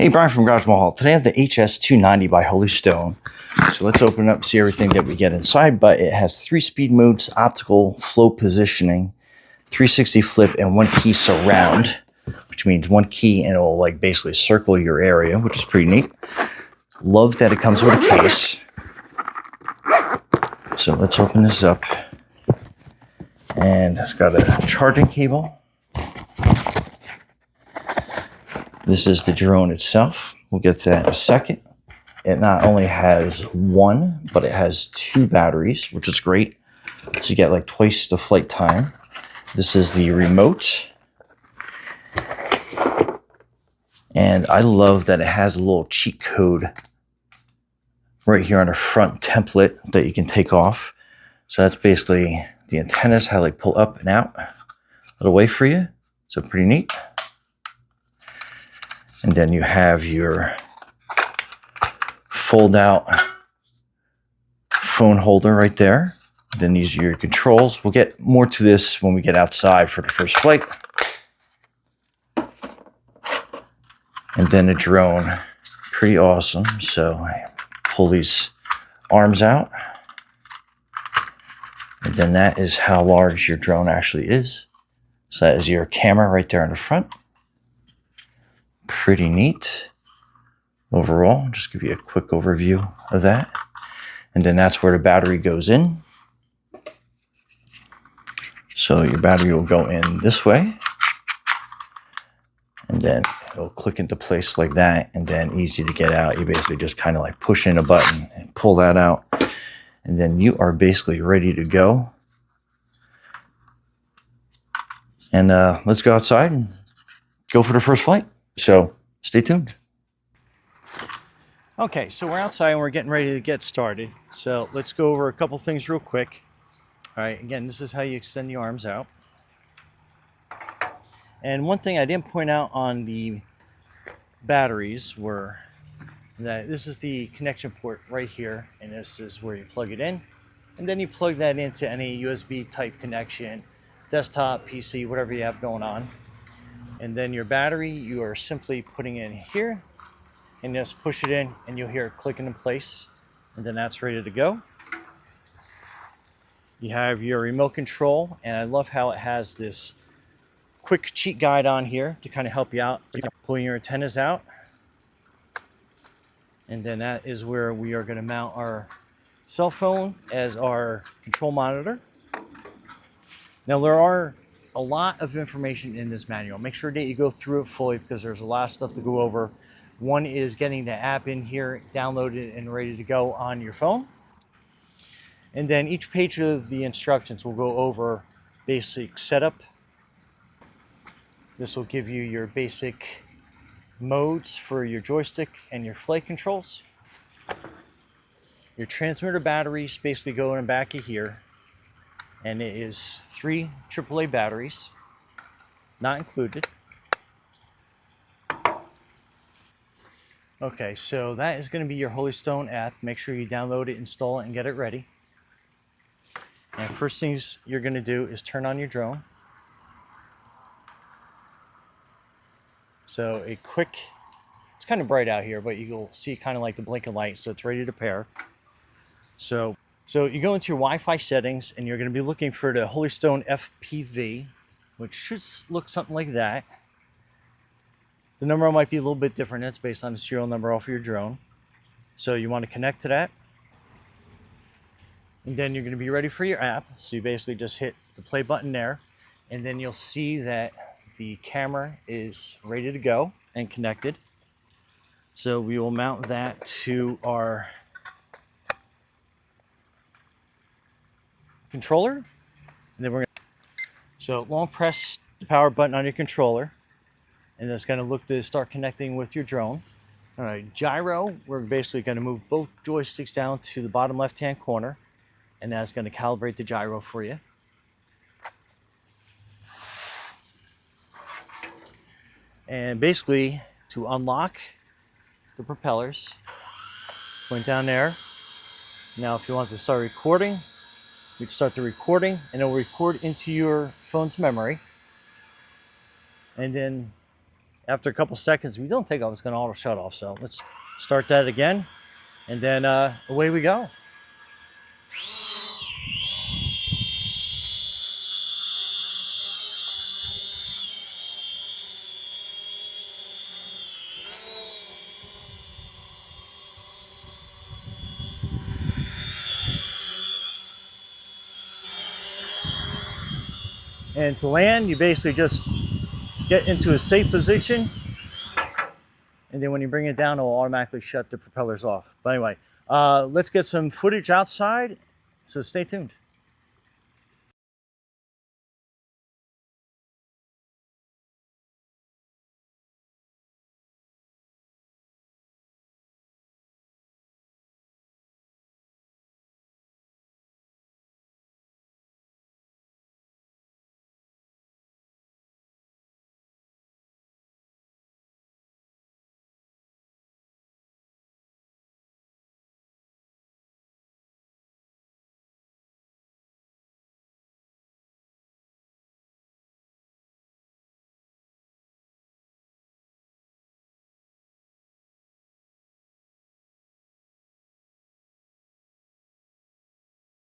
Hey, Brian from Garage Mahal. Today I have the HS290 by Holy Stone. So let's open it up and see everything that we get inside. But it has 3 speed modes, optical, flow positioning, 360 flip, and 1 key surround, which means 1 key and it'll like basically circle your area, which is pretty neat. Love that it comes with a case. So let's open this up. And it's got a charging cable. This is the drone itself. We'll get to that in a second. It not only has 1, but it has 2 batteries, which is great. So you get like twice the flight time. This is the remote. And I love that it has a little cheat code right here on the front template that you can take off. So that's basically the antennas, how they pull up and out a little way for you. So pretty neat. And then you have your fold out phone holder right there. Then these are your controls. We'll get more to this when we get outside for the first flight. And then the drone, pretty awesome. So I pull these arms out. And then that is how large your drone actually is. So that is your camera right there in the front. Pretty neat overall. Just give you a quick overview of that. And then that's where the battery goes in. So your battery will go in this way. And then it'll click into place like that. And then easy to get out. You basically just kind of like push in a button and pull that out. And then you are basically ready to go. And let's go outside and go for the first flight. So stay tuned. Okay, so we're outside and we're getting ready to get started. So let's go over a couple things real quick. All right, again, this is how you extend the arms out. And one thing I didn't point out on the batteries were that this is the connection port right here, and this is where you plug it in. And then you plug that into any USB type connection, desktop, PC, whatever you have going on. And then your battery, you are simply putting in here and just push it in and you'll hear it clicking in place. And then that's ready to go. You have your remote control, and I love how it has this quick cheat guide on here to kind of help you out pulling your antennas out. And then that is where we are going to mount our cell phone as our control monitor. Now there are a lot of information in this manual. Make sure that you go through it fully because there's a lot of stuff to go over. One is getting the app in here, downloaded and ready to go on your phone. And then each page of the instructions will go over basic setup. This will give you your basic modes for your joystick and your flight controls. Your transmitter batteries basically go in the back of here. And it is 3 AAA batteries, not included. Okay, so that is going to be your Holy Stone app. Make sure you download it, install it, and get it ready. And first things you're going to do is turn on your drone. So a quick, it's kind of bright out here, but you'll see kind of like the blinking light, so it's ready to pair. So you go into your Wi-Fi settings and you're going to be looking for the Holy Stone FPV, which should look something like that. The number might be a little bit different. It's based on the serial number off of your drone. So you want to connect to that. And then you're going to be ready for your app. So you basically just hit the play button there. And then you'll see that the camera is ready to go and connected. So we will mount that to our controller, and then we're so long press the power button on your controller, and that's going to look to start connecting with your drone. All right, gyro, we're basically going to move both joysticks down to the bottom left hand corner, and that's going to calibrate the gyro for you. And basically to unlock the propellers, point down there. Now if you want to start recording, we'd start the recording, and it'll record into your phone's memory. And then After a couple seconds, we don't take off, it's going to auto shut off. So let's start that again, and then away we go. And to land, you basically just get into a safe position, and then when you bring it down, it will automatically shut the propellers off. But anyway, let's get some footage outside, so stay tuned.